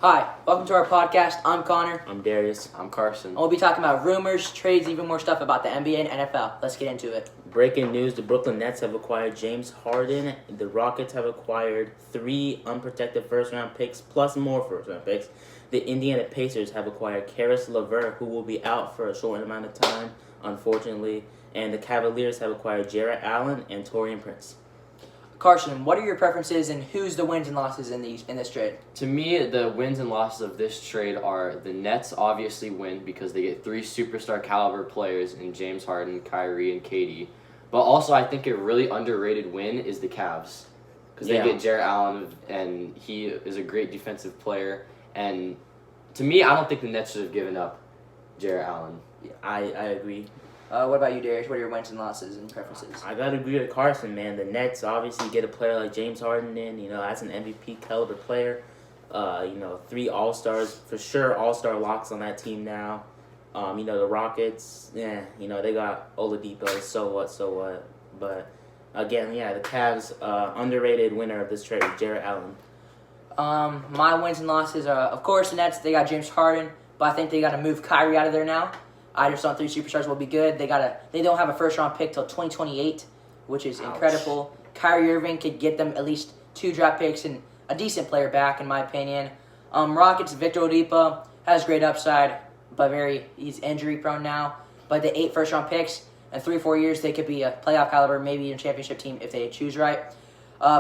Hi, welcome to our podcast. I'm Connor. I'm Darius. I'm Carson. And we'll be talking about rumors, trades, even more stuff about the NBA and NFL. Let's get into it. Breaking news, the Brooklyn Nets have acquired James Harden. The Rockets have acquired 3 unprotected first-round picks, plus more first-round picks. The Indiana Pacers have acquired Caris LeVert, who will be out for a short amount of time, unfortunately. And the Cavaliers have acquired Jarrett Allen and Taurean Prince. Carson, what are your preferences and who's the wins and losses in this trade? To me, the wins and losses of this trade are the Nets obviously win because they get 3 superstar caliber players in James Harden, Kyrie, and KD. But also, I think a really underrated win is the Cavs because they get Jarrett Allen, and he is a great defensive player. And to me, I don't think the Nets should have given up Jarrett Allen. Yeah, I agree. What about you, Darius? What are your wins and losses and preferences? I gotta agree with Carson, man. The Nets obviously get a player like James Harden in, as an MVP caliber player. 3 All-Stars, for sure, All-Star locks on that team now. The Rockets, they got Oladipo, so what. But, again, the Cavs, underrated winner of this trade, Jarrett Allen. My wins and losses are, of course, the Nets, they got James Harden, but I think they got to move Kyrie out of there now. I just thought 3 superstars will be good. They don't have a first-round pick till 2028, which is incredible. Kyrie Irving could get them at least 2 draft picks and a decent player back, in my opinion. Rockets, Victor Oladipo has great upside, but he's injury-prone now. But the 8 first-round picks in 3-4 years, they could be a playoff caliber, maybe even championship team if they choose right.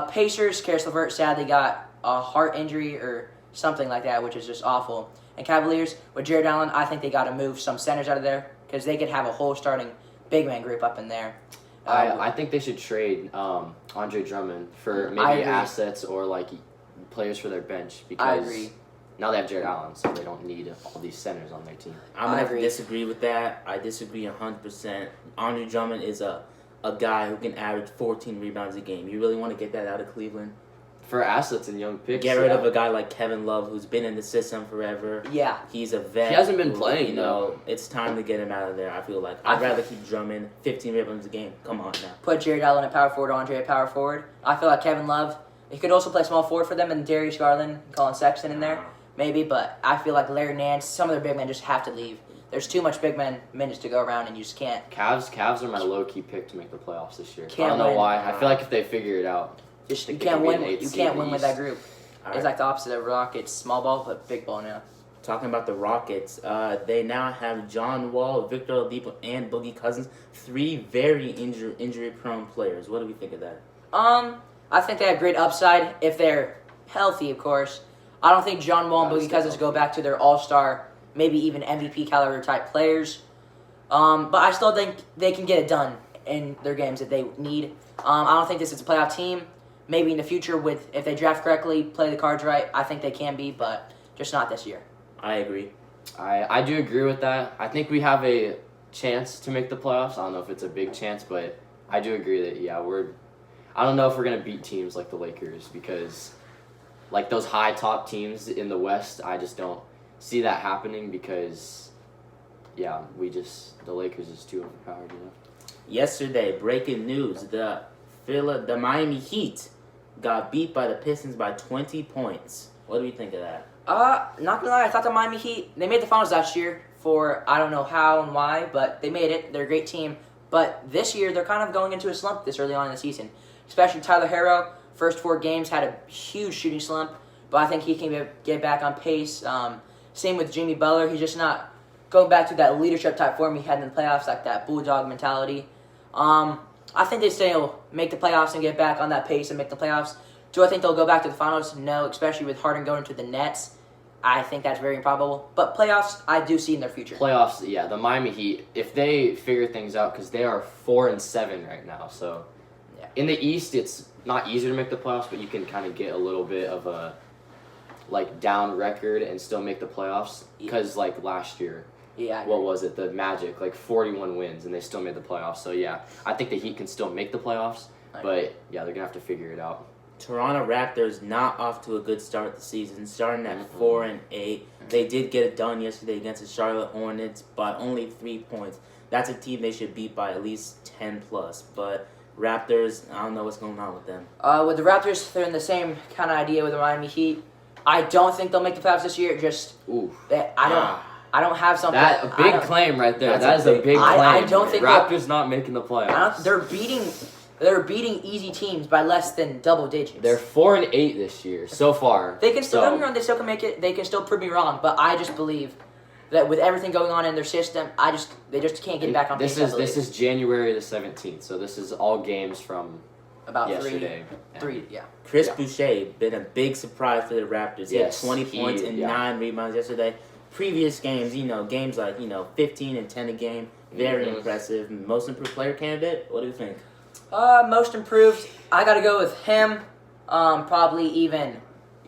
Pacers, Caris LeVert sadly got a heart injury or something like that, which is just awful. And Cavaliers, with Jarrett Allen, I think they got to move some centers out of there because they could have a whole starting big man group up in there. I think they should trade Andre Drummond for maybe assets or players for their bench because I agree. Now they have Jarrett Allen, so they don't need all these centers on their team. I'm going to have to disagree with that. I disagree 100%. Andre Drummond is a guy who can average 14 rebounds a game. You really want to get that out of Cleveland? For assets and young picks. Get rid of a guy like Kevin Love, who's been in the system forever. Yeah. He's a vet. He hasn't been playing, though. It's time to get him out of there, I feel like. I'd rather keep Drummond 15 rebounds a game. Come on now. Put Jarrett Allen at power forward, Andre at power forward. I feel like Kevin Love, he could also play small forward for them, and Darius Garland, Colin Sexton in there, maybe. But I feel like Larry Nance, some of their big men just have to leave. There's too much big men minutes to go around, and you just can't. Cavs are my low-key pick to make the playoffs this year. Can't I don't know win. why. I feel like if they figure it out. You can't win. You can't win with that group. It's like the opposite of Rockets, small ball but big ball now. Talking about the Rockets, they now have John Wall, Victor Oladipo, and Boogie Cousins, 3 very injury-prone players. What do we think of that? I think they have great upside if they're healthy, of course. I don't think John Wall and Boogie Cousins go back to their all-star, maybe even MVP caliber type players. But I still think they can get it done in their games that they need. I don't think this is a playoff team. Maybe in the future, if they draft correctly, play the cards right, I think they can be, but just not this year. I agree. I do agree with that. I think we have a chance to make the playoffs. I don't know if it's a big chance, but I do agree that, I don't know if we're going to beat teams like the Lakers because, those high top teams in the West, I just don't see that happening because, the Lakers is too overpowered, Yesterday, breaking news, the Miami Heat got beat by the Pistons by 20 points. What do we think of that? Not gonna lie, I thought the Miami Heat, they made the finals last year for, I don't know how and why, but they made it. They're a great team. But this year, they're kind of going into a slump this early on in the season. Especially Tyler Herro, first 4 games, had a huge shooting slump, but I think he can get back on pace. Same with Jimmy Butler. He's just not going back to that leadership type form he had in the playoffs, like that bulldog mentality. I think they still make the playoffs and get back on that pace and make the playoffs. Do I think they'll go back to the finals? No, especially with Harden going to the Nets. I think that's very improbable. But playoffs, I do see in their future. Playoffs, the Miami Heat, if they figure things out, because they are 4-7 right now. So in the East, it's not easier to make the playoffs, but you can kind of get a little bit of a down record and still make the playoffs. Because last year. Yeah. What was it? The Magic, 41 wins, and they still made the playoffs. So, I think the Heat can still make the playoffs, but, they're going to have to figure it out. Toronto Raptors not off to a good start the season, starting at 4-8. They did get it done yesterday against the Charlotte Hornets by only 3 points. That's a team they should beat by at least 10+. But Raptors, I don't know what's going on with them. With the Raptors, they're in the same kind of idea with the Miami Heat. I don't think they'll make the playoffs this year. Just Ooh. I don't have something. That a big claim right there. That is a big claim. I don't think Raptors not making the playoffs. They're beating easy teams by less than double digits. They're 4-8 this year so far. They can still they still can make it. They can still prove me wrong, but I just believe that with everything going on in their system, they just can't get back on pace. This is January the 17th, so this is all games from about yesterday. Three. Chris Boucher been a big surprise for the Raptors. He had 20 points and 9 rebounds yesterday. Previous games, games like 15 and 10 a game, very impressive. Most improved player candidate. What do you think? Most improved. I got to go with him. Probably even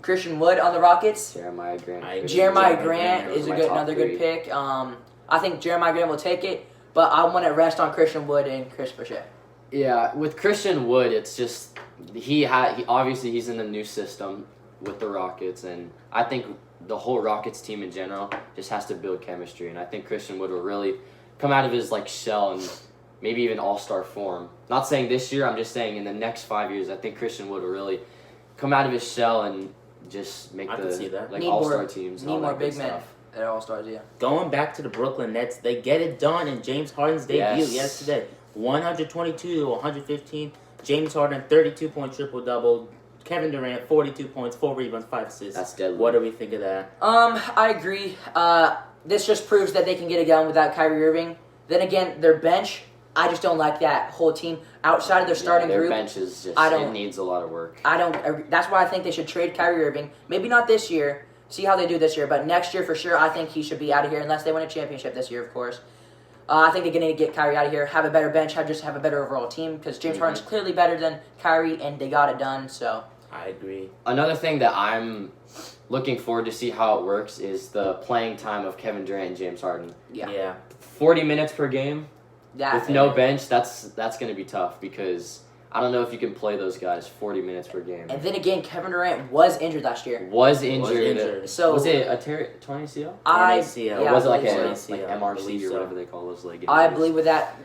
Christian Wood on the Rockets. Jeremiah Grant. Jeremiah Grant is another good pick. I think Jeremiah Grant will take it, but I want to rest on Christian Wood and Chris Boucher. Yeah, with Christian Wood, it's just he obviously he's in the new system with the Rockets, and I think the whole Rockets team in general just has to build chemistry, and I think Christian Wood will really come out of his shell and maybe even all-star form. Not saying this year, I'm just saying in the next 5 years, I think Christian Wood will really come out of his shell and just make all-star teams. Need more big men at all-stars, yeah. Going back to the Brooklyn Nets, they get it done in James Harden's debut yesterday. 122 to 115. James Harden, 32-point triple-double. Kevin Durant, 42 points, 4 rebounds, 5 assists. That's deadly. What do we think of that? I agree. This just proves that they can get it done without Kyrie Irving. Then again, their bench, I just don't like that whole team. Outside of their starting their group, bench is just it needs a lot of work. That's why I think they should trade Kyrie Irving. Maybe not this year. See how they do this year, but next year for sure, I think he should be out of here unless they win a championship this year, of course. I think they're going to get Kyrie out of here, have a better bench, have a better overall team because James Harden's clearly better than Kyrie, and they got it done. So I agree. Another thing that I'm looking forward to see how it works is the playing time of Kevin Durant and James Harden. Yeah. 40 minutes per game with no bench. That's going to be tough because I don't know if you can play those guys 40 minutes per game. And then again, Kevin Durant was injured last year. Was injured. So was it a torn ACL? ACL. Or was it like ACL, MRC or whatever they call those leg injuries? I believe with that.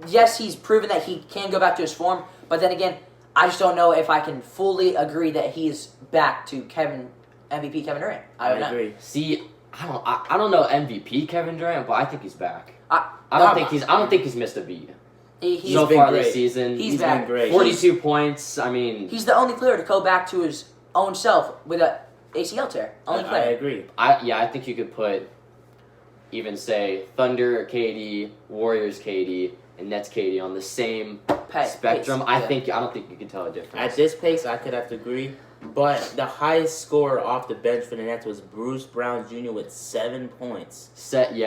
Yes, he's proven that he can go back to his form, but then again, I just don't know if I can fully agree that he's back to MVP Kevin Durant. I don't know. agree. See, I don't know MVP Kevin Durant, but I think he's back. I don't think he's missed a beat. He's so been far great. this season. He's been great. 42 points. I mean, he's the only player to go back to his own self with a ACL tear. Only player. I agree. I think you could put even say Thunder KD, Warriors KD, and Nets KD on the same spectrum. I don't think you can tell a difference. At this pace, I could have to agree. But the highest scorer off the bench for the Nets was Bruce Brown Jr. with 7 points. They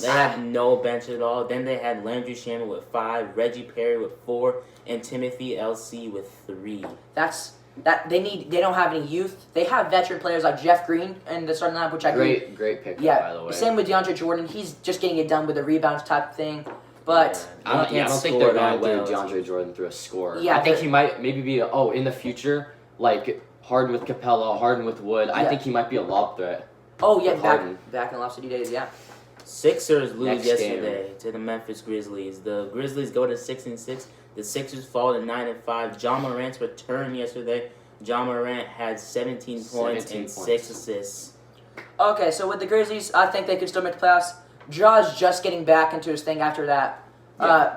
had no bench at all. Then they had Landry Shamet with 5, Reggie Perry with 4, and Timothy LC with 3. They don't have any youth. They have veteran players like Jeff Green in the starting lineup, which I agree. Great pick, by the way. Same with DeAndre Jordan. He's just getting it done with a rebounds type thing. But I don't think they're going to do DeAndre Jordan through a score. Yeah, I think he might maybe be in the future, like Harden with Capella, Harden with Wood. Yeah. I think he might be a lob threat. Oh, yeah, back in the last few days, yeah. Sixers lose yesterday to the Memphis Grizzlies. The Grizzlies go to 6-6. The Sixers fall to 9-5. John Morant's return yesterday. John Morant had 17 points and 6 assists. Okay, so with the Grizzlies, I think they could still make the playoffs. Jaw's just getting back into his thing after that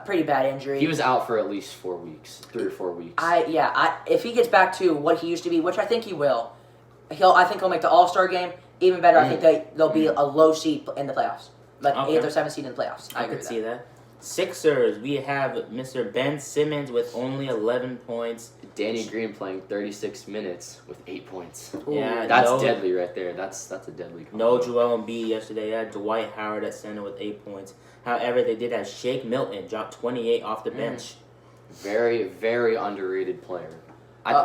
pretty bad injury. He was out for at least 4 weeks, 3 or 4 weeks. If he gets back to what he used to be, which I think he will, I think he'll make the All-Star game. Even better, I think they'll be a low seed in the playoffs, like 8th or 7th seed in the playoffs. I could see that. Sixers, we have Mr. Ben Simmons with only 11 points. Danny Green playing 36 minutes with 8 points. Yeah, that's deadly right there. That's a deadly combo. No Joel Embiid yesterday. They had Dwight Howard at center with 8 points. However, they did have Shake Milton drop 28 off the bench. Very, very underrated player.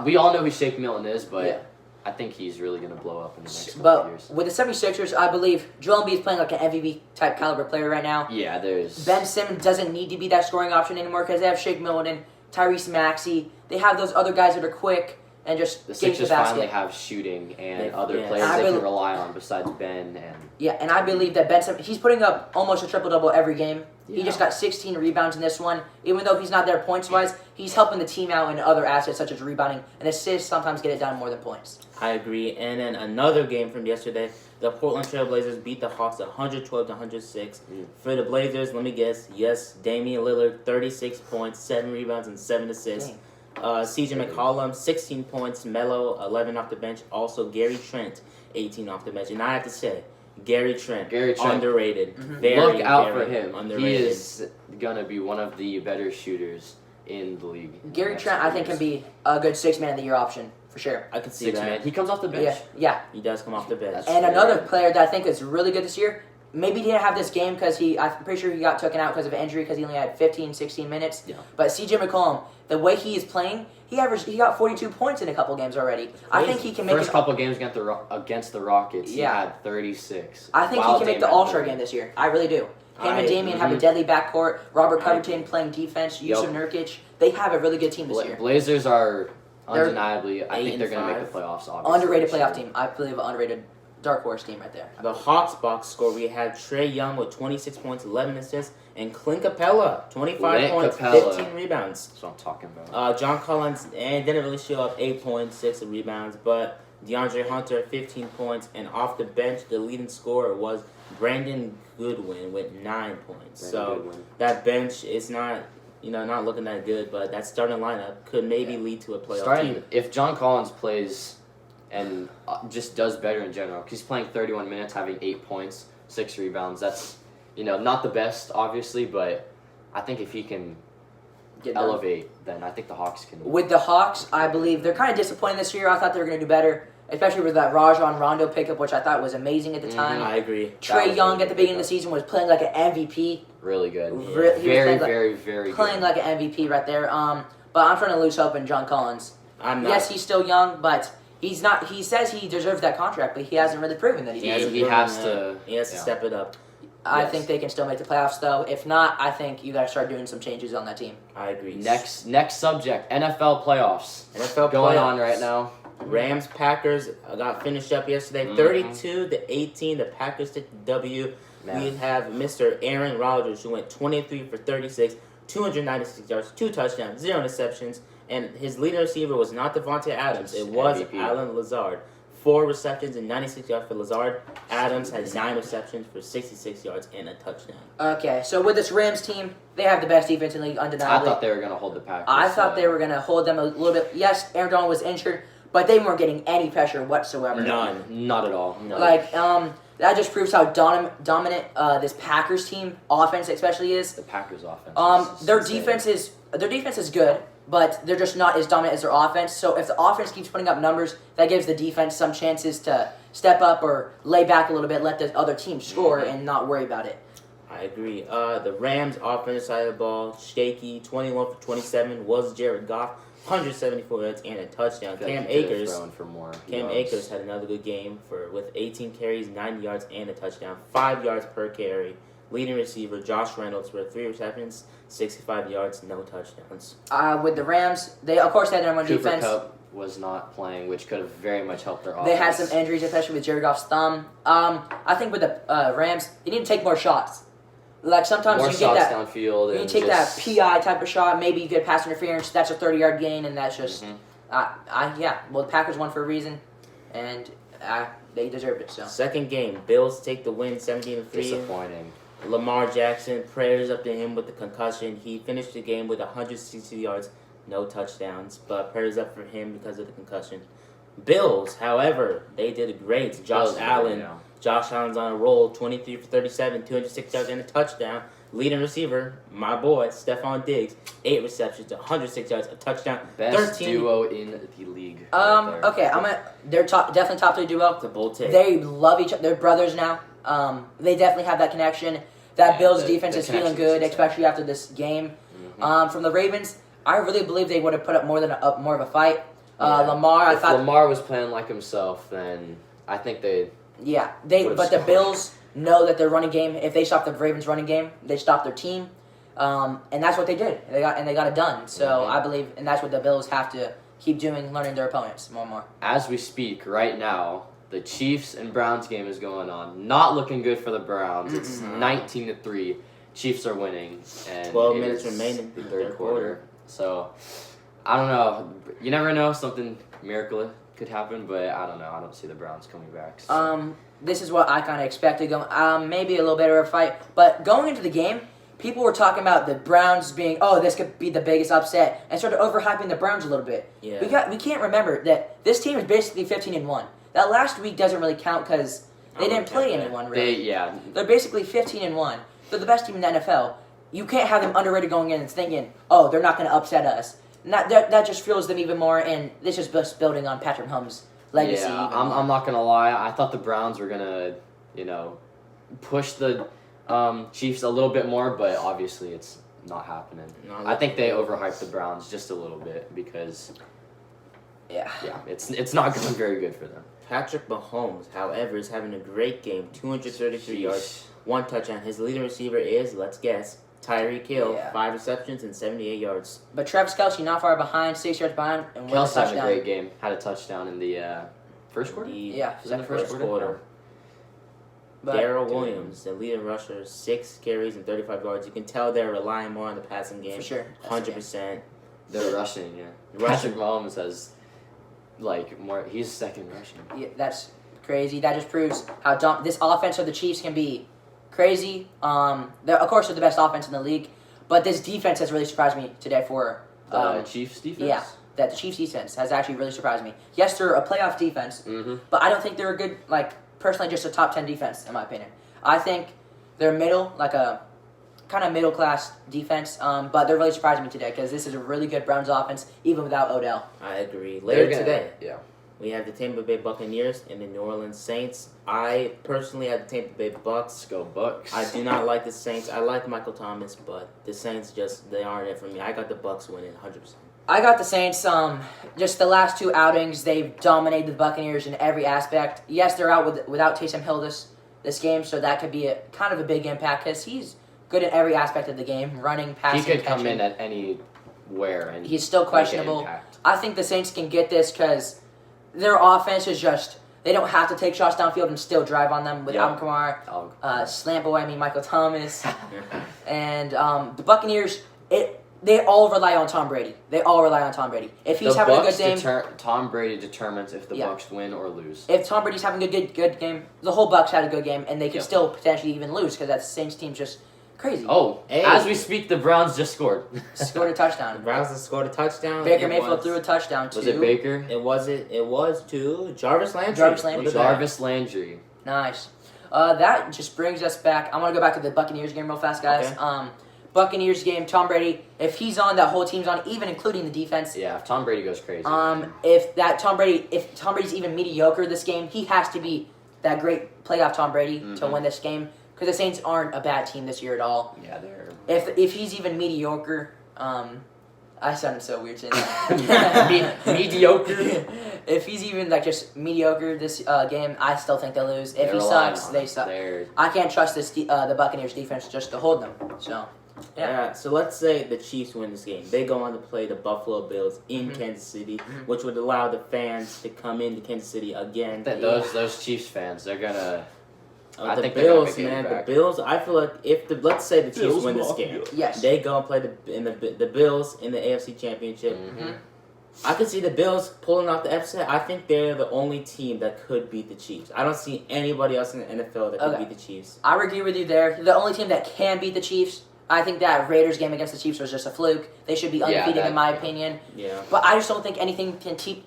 We all know who Shake Milton is, but I think he's really going to blow up in the next couple of years. With the 76ers, I believe Joel Embiid is playing like an MVP-type caliber player right now. Yeah, Ben Simmons doesn't need to be that scoring option anymore because they have Shake Milton, Tyrese Maxey. They have those other guys that are quick and just The get to the Sixers basket. finally have shooting and other yeah. players I they bel- can rely on besides Ben and Yeah, and I believe that Ben Simmons, he's putting up almost a triple-double every game. He Yeah. just got 16 rebounds in this one. Even though he's not there points-wise, he's helping the team out in other assets such as rebounding and assists sometimes get it done more than points. I agree. And then another game from yesterday, the Portland Trail Blazers beat the Hawks 112-106. For the Blazers, let me guess, yes, Damian Lillard, 36 points, 7 rebounds, and 7 assists. CJ McCollum, 16 points, Melo, 11 off the bench. Also, Gary Trent, 18 off the bench. And I have to say, Gary Trent, underrated. Very, look out very for him. underrated. He is gonna be one of the better shooters in the league. Gary Trent, I think, can be a good six-man of the year option, for sure. I can see Six that. man. He comes off the bench. Yeah. He does come off the bench. That's And fair. another player that I think is really good this year, maybe he didn't have this game because I'm pretty sure he got taken out because of injury because he only had 15, 16 minutes. Yeah. But CJ McCollum, the way he is playing, he got 42 points in a couple games already. I think he can make First couple games against the Rockets, Yeah. he had 36. I think he can make the All-Star game this year. I really do. Him and Damian have a deadly backcourt. Robert Covington playing defense. Yusuf Nurkic. They have a really good team this year. Blazers are They're undeniably. I think they're going to make the playoffs. Obviously, Underrated this playoff year. team. I believe an underrated dark horse team right there. The Hawks box score, we had Trae Young with 26 points, 11 assists, and Clint Capella, 25 Clint points, Capella. 15 rebounds. That's what I'm talking about. John Collins didn't really show up, 8 points, 6 rebounds, but DeAndre Hunter, 15 points, and off the bench, the leading scorer was Brandon Goodwin with 9 points. That bench is not looking that good, but that starting lineup could maybe lead to a playoff team. If John Collins plays and just does better in general, because he's playing 31 minutes, having 8 points, 6 rebounds. That's not the best, obviously, but I think if he can elevate, then I think the Hawks can. With the Hawks, I believe they're kind of disappointed this year. I thought they were going to do better, especially with that Rajon Rondo pickup, which I thought was amazing at the time. I agree. Trae Young at the beginning of the season was playing like an MVP. Really good. He was Very, playing very playing good. like an MVP right there. But I'm trying to lose hope in John Collins. I'm not. Yes, he's still young, but he's not. He says he deserves that contract, but he hasn't really proven that he does. He has to. He has to step it up. I think they can still make the playoffs, though. If not, I think you got to start doing some changes on that team. I agree. Next subject, NFL playoffs. NFL going playoffs. on right now. Rams Packers got finished up yesterday, 32-18. The Packers took the W. Man. We have Mr. Aaron Rodgers, who went 23 for 36, 296 yards, 2 touchdowns, 0 interceptions, and his leading receiver was not Devontae Adams. It was MVP. Alan Lazard. 4 receptions and 96 yards for Lazard. Adams had 9 receptions for 66 yards and a touchdown. Okay, so with this Rams team, they have the best defense in the league, undeniably. I thought they were going to hold the Packers. I thought they were going to hold them a little bit. Yes, Aaron Donald was injured, but they weren't getting any pressure whatsoever. None. Not at all. No. Like, that just proves how dominant this Packers team, offense especially, is. The Packers offense. Their defense is good, but they're just not as dominant as their offense. So if the offense keeps putting up numbers, that gives the defense some chances to step up or lay back a little bit, let the other team score, and not worry about it. I agree. The Rams' offensive side of the ball, shaky, 21 for 27, was Jared Goff, 174 yards and a touchdown. Cam Akers had another good game with 18 carries, 90 yards, and a touchdown, 5 yards per carry. Leading receiver Josh Reynolds with 3 receptions, 65 yards, no touchdowns. With the Rams, they of course had their number one defense. Cooper Kupp was not playing, which could have very much helped their offense. They had some injuries, especially with Jared Goff's thumb. I think with the Rams, you need to take more shots. Like sometimes more you shots get that downfield. you take that PI type of shot. Maybe you get pass interference. That's a 30-yard gain, and that's just Well, the Packers won for a reason, and they deserved it. So second game, Bills take the win, 17-3. Disappointing. Lamar Jackson, prayers up to him with the concussion. He finished the game with 160 yards, no touchdowns, but prayers up for him because of the concussion. Bills, however, they did great. Josh Allen's on a roll, 23 for 37, 206 yards and a touchdown. Leading receiver, my boy, Stephon Diggs, 8 receptions, 106 yards, a touchdown. Best 13. duo in the league. Okay, they're definitely top 3 duo. It's a bold take. They love each other. They're brothers now. They definitely have that connection. That Bills defense is feeling good, especially after this game. From the Ravens, I really believe they would have put up more of a fight. Lamar, if Lamar was playing like himself, then I think they. Yeah, but the Bills know that their running game. If they stop the Ravens' running game, they stop their team, and that's what they did. They got it done. So I believe, and that's what the Bills have to keep learning their opponents more and more. As we speak right now, the Chiefs and Browns game is going on. Not looking good for the Browns. It's 19-3. Chiefs are winning. And 12 minutes remaining the third quarter. So, I don't know. You never know. Something miracle could happen, but I don't know. I don't see the Browns coming back. So. This is what I kind of expected. Maybe a little bit of a fight. But going into the game, people were talking about the Browns being, this could be the biggest upset, and started overhyping the Browns a little bit. Yeah. We can't remember that this team is basically 15-1. That last week doesn't really count because they didn't play anyone really. They're basically 15-1. They're the best team in the NFL. You can't have them underrated going in and thinking, they're not going to upset us. That just fuels them even more, and this is just building on Patrick Mahomes' legacy. Yeah, I'm not gonna lie. I thought the Browns were gonna, push the Chiefs a little bit more, but obviously it's not happening. I think they overhyped the Browns just a little bit because, it's not going very good for them. Patrick Mahomes, however, is having a great game. 233 yards, 1 touchdown. His leading receiver is, let's guess, Tyreek Hill, 5 receptions and 78 yards. But Travis Kelce not far behind, 6 yards behind, and Kelce had a great game. Had a touchdown in the first quarter. Was in the first quarter. Darrell Williams, the leading rusher, 6 carries and 35 yards. You can tell they're relying more on the passing game. For sure. 100%. They're rushing, Patrick Mahomes has, more. He's second rushing. Yeah, that's crazy. That just proves how this offense of the Chiefs can be crazy. Of course, they're the best offense in the league, but this defense has really surprised me today for... the Chiefs defense? Yeah, that the Chiefs defense has actually really surprised me. Yes, they're a playoff defense, but I don't think they're a good, personally, just a top 10 defense, in my opinion. I think they're middle, a kind of middle-class defense, but they're really surprising me today because this is a really good Browns offense, even without Odell. I agree. Later today, yeah, we have the Tampa Bay Buccaneers and the New Orleans Saints. I personally have the Tampa Bay Bucks. Let's go Bucks. I do not like the Saints. I like Michael Thomas, but the Saints they aren't it for me. I got the Bucks winning 100%. I got the Saints. Just the last 2 outings, they've dominated the Buccaneers in every aspect. Yes, they're out without Taysom Hill this game, so that could be kind of a big impact because he's good in every aspect of the game, running, passing, He could catching. come in at anywhere and he's still questionable. Make an impact. I think the Saints can get this because their offense is just, they don't have to take shots downfield and still drive on them with Alvin Kamara, slant boy, Michael Thomas. And the Buccaneers, they all rely on Tom Brady. If he's having a good game... Tom Brady determines if the Bucs win or lose. If Tom Brady's having a good game, the whole Bucs had a good game, and they could still potentially even lose because that Saints team's just crazy. As we speak, the Browns just scored. Scored a touchdown. The Browns just scored a touchdown. Baker Mayfield threw a touchdown too. Was it Baker? It was to Jarvis Landry. Jarvis Landry. Nice. That just brings us back. I want to go back to the Buccaneers game real fast, guys. Okay. Buccaneers game, Tom Brady, if he's on, that whole team's on, even including the defense. Yeah, if Tom Brady goes crazy. If Tom Brady's even mediocre this game, he has to be that great playoff Tom Brady to win this game. Because the Saints aren't a bad team this year at all. Yeah, they're... If he's even mediocre, I sounded so weird saying that. Mediocre? If he's even just mediocre this game, I still think they'll lose. If he sucks, they suck. I can't trust the Buccaneers defense just to hold them. So, yeah. So let's say the Chiefs win this game. They go on to play the Buffalo Bills in Kansas City, which would allow the fans to come into Kansas City again. Those Chiefs fans, they're gonna... the Bills, man. The Bills. I feel like let's say the Chiefs win this game, they go and play the Bills in the AFC Championship. I could see the Bills pulling off the upset. I think they're the only team that could beat the Chiefs. I don't see anybody else in the NFL that could beat the Chiefs. I would agree with you there. The only team that can beat the Chiefs, I think that Raiders game against the Chiefs was just a fluke. They should be undefeated in my opinion. Yeah. But I just don't think anything can keep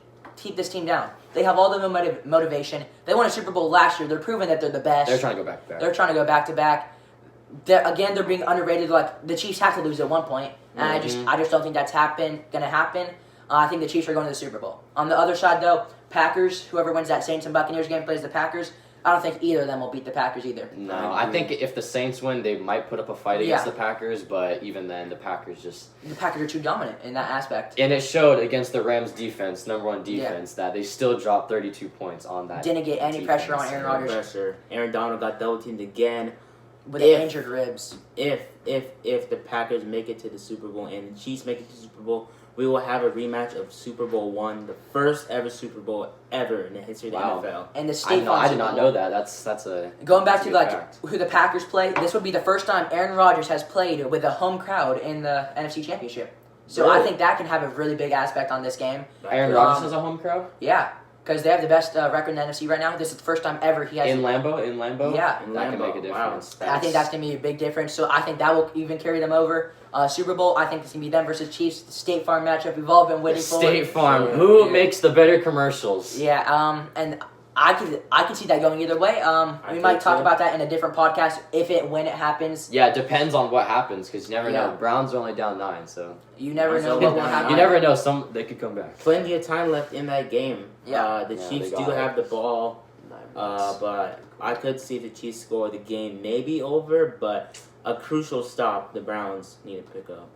this team down. They have all the motivation. They won a Super Bowl last year. They're proving that they're the best. They're trying to go back to back. They're trying to go back to back. They're being underrated. The Chiefs have to lose at one point, and I just don't think that's gonna happen. I think the Chiefs are going to the Super Bowl. On the other side, though, Packers. Whoever wins that Saints and Buccaneers game plays the Packers. I don't think either of them will beat the Packers either. No, I think if the Saints win, they might put up a fight against the Packers, but even then, the Packers are too dominant in that aspect. And it showed against the Rams' defense, number 1 defense, that they still dropped 32 points on that. Didn't get any pressure on Aaron Rodgers. Pressure. Aaron Donald got double teamed again. With injured ribs. If the Packers make it to the Super Bowl and the Chiefs make it to the Super Bowl, we will have a rematch of Super Bowl I, the first ever Super Bowl ever in the history of the NFL. And the State Farm I did Super not Bowl. know that. That's a Going back that's to a good like fact. who the Packers play, this would be the first time Aaron Rodgers has played with a home crowd in the NFC Championship. So I Really? think that can have a really big aspect on this game. Aaron Rodgers has a home crowd Yeah, because they have the best record in the NFC right now. This is the first time ever he has. in Lambeau. Yeah. In That can Lambeau. make a Wow. difference. I think that's going to be a big difference. So I think that will even carry them over. Super Bowl, I think it's going to be them versus Chiefs. The State Farm matchup we've all been waiting for. State Farm. Yeah. Who Yeah. makes the better commercials? Yeah, and I could see that going either way. We could might talk too. about that in a different podcast when it happens. Yeah, it depends on what happens because you never Yeah. know. Browns are only down 9, so You never know So what will you happen. you never know. They could come back. Plenty of time left in that game. Yeah. The Yeah, Chiefs they do got it. have the ball, but I could see the Chiefs score the game maybe over, but a crucial stop the Browns need to pick up.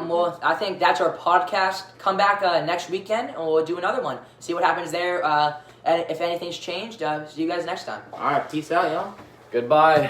Well, I think that's our podcast. Come back next weekend, and we'll do another one. See what happens there. And if anything's changed, see you guys next time. All right, peace out, y'all. Goodbye.